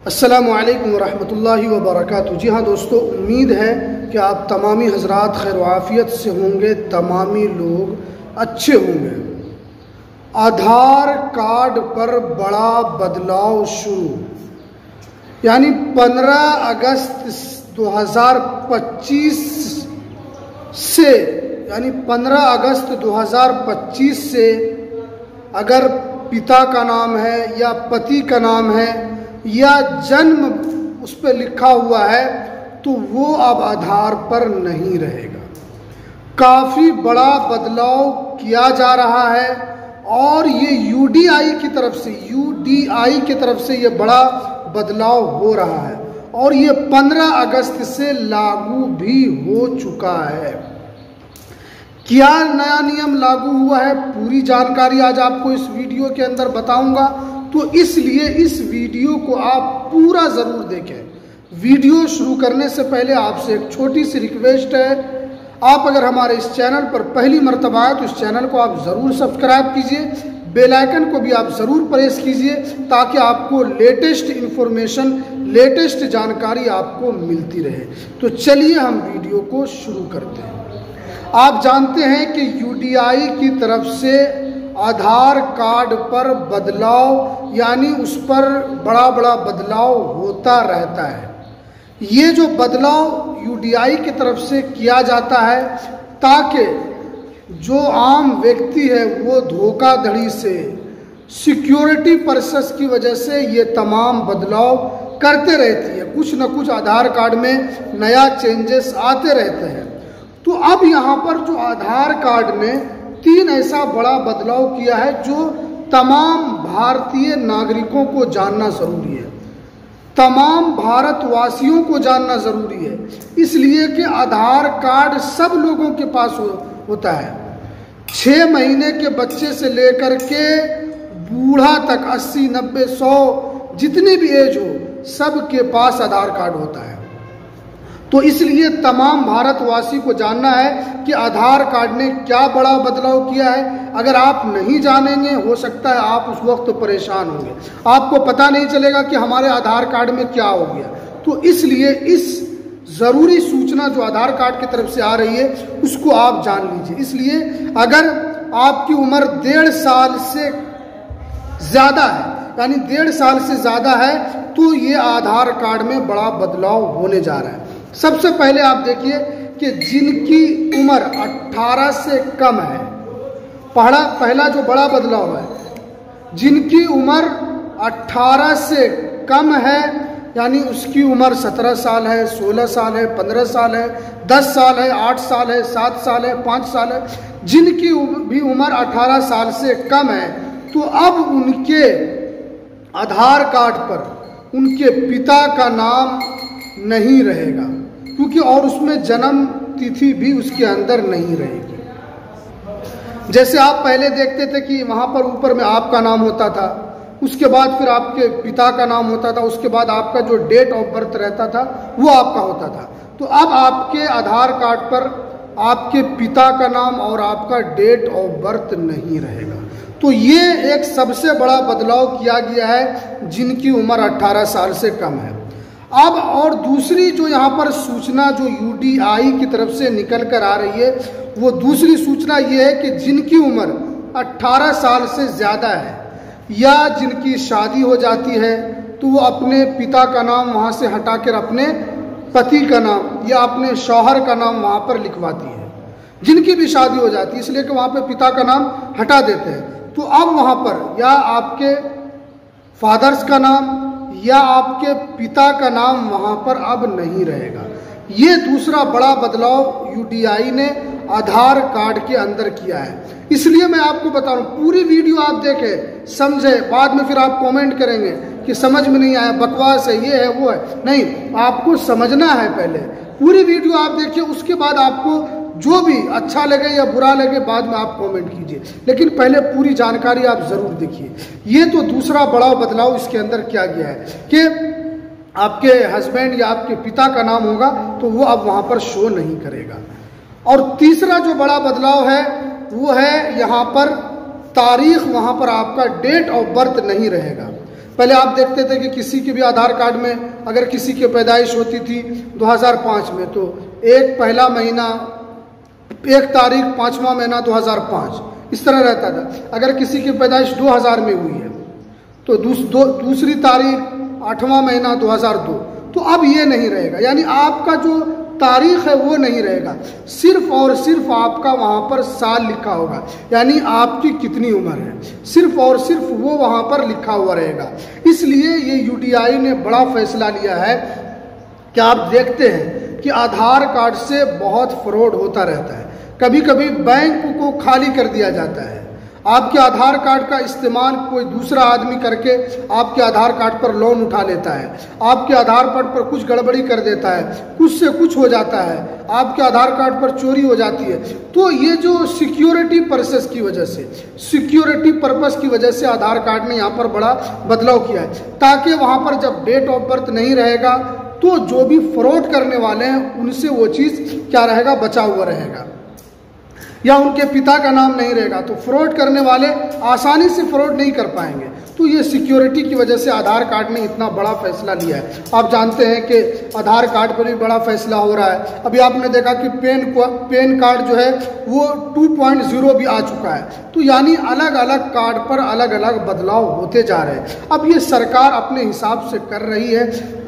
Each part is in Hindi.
अस्सलामु अलैकुम रहमतुल्लाहि व बरकातुहू। जी हाँ दोस्तों, उम्मीद है कि आप तमामी हजरात खैर आफियत से होंगे, तमामी लोग अच्छे होंगे। आधार कार्ड पर बड़ा बदलाव शुरू, यानी 15 अगस्त 2025 से, यानी 15 अगस्त 2025 से अगर पिता का नाम है या पति का नाम है या जन्म उस पर लिखा हुआ है तो वो अब आधार पर नहीं रहेगा। काफ़ी बड़ा बदलाव किया जा रहा है और ये यूडीआई की तरफ से ये बड़ा बदलाव हो रहा है और ये 15 अगस्त से लागू भी हो चुका है। क्या नया नियम लागू हुआ है, पूरी जानकारी आज आपको इस वीडियो के अंदर बताऊंगा, तो इसलिए इस वीडियो को आप पूरा ज़रूर देखें। वीडियो शुरू करने से पहले आपसे एक छोटी सी रिक्वेस्ट है, आप अगर हमारे इस चैनल पर पहली मर्तबा आए तो इस चैनल को आप ज़रूर सब्सक्राइब कीजिए, बेल आइकन को भी आप ज़रूर प्रेस कीजिए ताकि आपको लेटेस्ट इन्फॉर्मेशन, लेटेस्ट जानकारी आपको मिलती रहे। तो चलिए हम वीडियो को शुरू करते हैं। आप जानते हैं कि यूडीआई की तरफ से आधार कार्ड पर बदलाव, यानी उस पर बड़ा बड़ा बदलाव होता रहता है। ये जो बदलाव यूडीआई की तरफ से किया जाता है ताकि जो आम व्यक्ति है वो धोखाधड़ी से, सिक्योरिटी पर्पस की वजह से ये तमाम बदलाव करते रहती है। कुछ न कुछ आधार कार्ड में नया चेंजेस आते रहते हैं। तो अब यहाँ पर जो आधार कार्ड ने 3 ऐसा बड़ा बदलाव किया है जो तमाम भारतीय नागरिकों को जानना जरूरी है, तमाम भारतवासियों को जानना जरूरी है, इसलिए कि आधार कार्ड सब लोगों के पास होता है। 6 महीने के बच्चे से लेकर के बूढ़ा तक, 80, 90, 100 जितनी भी एज हो सबके पास आधार कार्ड होता है। तो इसलिए तमाम भारतवासी को जानना है कि आधार कार्ड ने क्या बड़ा बदलाव किया है। अगर आप नहीं जानेंगे, हो सकता है आप उस वक्त परेशान होंगे, आपको पता नहीं चलेगा कि हमारे आधार कार्ड में क्या हो गया। तो इसलिए इस ज़रूरी सूचना जो आधार कार्ड की तरफ से आ रही है उसको आप जान लीजिए। इसलिए अगर आपकी उम्र 1.5 साल से ज़्यादा है, यानी 1.5 साल से ज़्यादा है, तो ये आधार कार्ड में बड़ा बदलाव होने जा रहा है। सबसे पहले आप देखिए कि जिनकी उम्र 18 से कम है, पहला जो बड़ा बदलाव है, जिनकी उम्र 18 से कम है, यानी उसकी उम्र 17 साल है, 16 साल है, 15 साल है, 10 साल है, 8 साल है, 7 साल है, 5 साल है, जिनकी भी उम्र 18 साल से कम है, तो अब उनके आधार कार्ड पर उनके पिता का नाम नहीं रहेगा, क्योंकि और उसमें जन्म तिथि भी उसके अंदर नहीं रहेगी। जैसे आप पहले देखते थे कि वहाँ पर ऊपर में आपका नाम होता था, उसके बाद फिर आपके पिता का नाम होता था, उसके बाद आपका जो डेट ऑफ बर्थ रहता था वो आपका होता था। तो अब आपके आधार कार्ड पर आपके पिता का नाम और आपका डेट ऑफ बर्थ नहीं रहेगा। तो ये एक सबसे बड़ा बदलाव किया गया है जिनकी उम्र 18 साल से कम है। अब और दूसरी जो यहाँ पर सूचना जो यूडीआई की तरफ से निकल कर आ रही है, वो दूसरी सूचना ये है कि जिनकी उम्र 18 साल से ज़्यादा है या जिनकी शादी हो जाती है तो वो अपने पिता का नाम वहाँ से हटाकर अपने पति का नाम या अपने शौहर का नाम वहाँ पर लिखवाती है। जिनकी भी शादी हो जाती है, इसलिए कि वहाँ पे पिता का नाम हटा देते हैं। तो अब वहाँ पर या आपके फादर्स का नाम या आपके पिता का नाम वहाँ पर अब नहीं रहेगा। ये दूसरा बड़ा बदलाव यूडीआई ने आधार कार्ड के अंदर किया है। इसलिए मैं आपको बता रहा हूँ, पूरी वीडियो आप देखें, समझे, बाद में फिर आप कमेंट करेंगे कि समझ में नहीं आया, बकवास है, ये है, वो है। नहीं, आपको समझना है। पहले पूरी वीडियो आप देखिए, उसके बाद आपको जो भी अच्छा लगे या बुरा लगे बाद में आप कमेंट कीजिए, लेकिन पहले पूरी जानकारी आप ज़रूर देखिए। ये तो दूसरा बड़ा बदलाव इसके अंदर किया गया है कि आपके हस्बैंड या आपके पिता का नाम होगा तो वो अब वहाँ पर शो नहीं करेगा। और तीसरा जो बड़ा बदलाव है वो है यहाँ पर तारीख, वहाँ पर आपका डेट ऑफ बर्थ नहीं रहेगा। पहले आप देखते थे कि किसी के भी आधार कार्ड में अगर किसी की पैदाइश होती थी 2005 में, तो 1 तारीख 5वां महीना 2005 इस तरह रहता था। अगर किसी की पैदाइश 2000 में हुई है तो दूसरी तारीख 8वां महीना 2002। तो अब ये नहीं रहेगा, यानी आपका जो तारीख है वो नहीं रहेगा, सिर्फ और सिर्फ आपका वहाँ पर साल लिखा होगा, यानी आपकी कितनी उम्र है, सिर्फ और सिर्फ वो वहाँ पर लिखा हुआ रहेगा। इसलिए ये यूडीआई ने बड़ा फैसला लिया है कि आप देखते हैं कि आधार कार्ड से बहुत फ्रॉड होता रहता है। कभी कभी बैंक को खाली कर दिया जाता है, आपके आधार कार्ड का इस्तेमाल कोई दूसरा आदमी करके आपके आधार कार्ड पर लोन उठा लेता है, आपके आधार कार्ड पर कुछ गड़बड़ी कर देता है, कुछ से कुछ हो जाता है, आपके आधार कार्ड पर चोरी हो जाती है। तो ये जो सिक्योरिटी पर्पस की वजह से, सिक्योरिटी पर्पस की वजह से आधार कार्ड ने यहाँ पर बड़ा बदलाव किया है, ताकि वहाँ पर जब डेट ऑफ बर्थ नहीं रहेगा तो जो भी फ्रॉड करने वाले हैं उनसे वो चीज़ क्या रहेगा, बचा हुआ रहेगा, या उनके पिता का नाम नहीं रहेगा, तो फ्रॉड करने वाले आसानी से फ्रॉड नहीं कर पाएंगे। तो ये सिक्योरिटी की वजह से आधार कार्ड ने इतना बड़ा फैसला लिया है। आप जानते हैं कि आधार कार्ड पर भी बड़ा फैसला हो रहा है। अभी आपने देखा कि पेन कार्ड जो है वो 2.0 भी आ चुका है। तो यानी अलग अलग कार्ड पर अलग अलग बदलाव होते जा रहे हैं। अब ये सरकार अपने हिसाब से कर रही है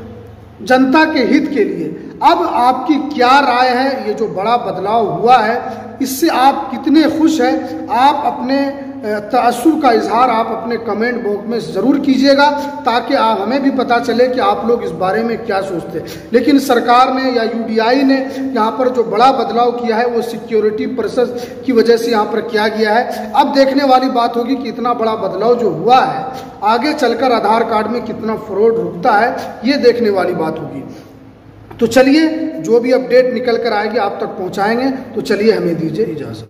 जनता के हित के लिए। अब आपकी क्या राय है, ये जो बड़ा बदलाव हुआ है इससे आप कितने खुश हैं? आप अपने तअस्सुर का इजहार आप अपने कमेंट बॉक्स में ज़रूर कीजिएगा, ताकि हमें भी पता चले कि आप लोग इस बारे में क्या सोचते हैं। लेकिन सरकार ने या यूडीआई ने यहाँ पर जो बड़ा बदलाव किया है वो सिक्योरिटी पर्पस की वजह से यहाँ पर किया गया है। अब देखने वाली बात होगी कि इतना बड़ा बदलाव जो हुआ है आगे चलकर आधार कार्ड में कितना फ्रॉड रुकता है, ये देखने वाली बात होगी। तो चलिए, जो भी अपडेट निकल कर आएगी आप तक पहुँचाएंगे। तो चलिए, हमें दीजिए इजाज़त।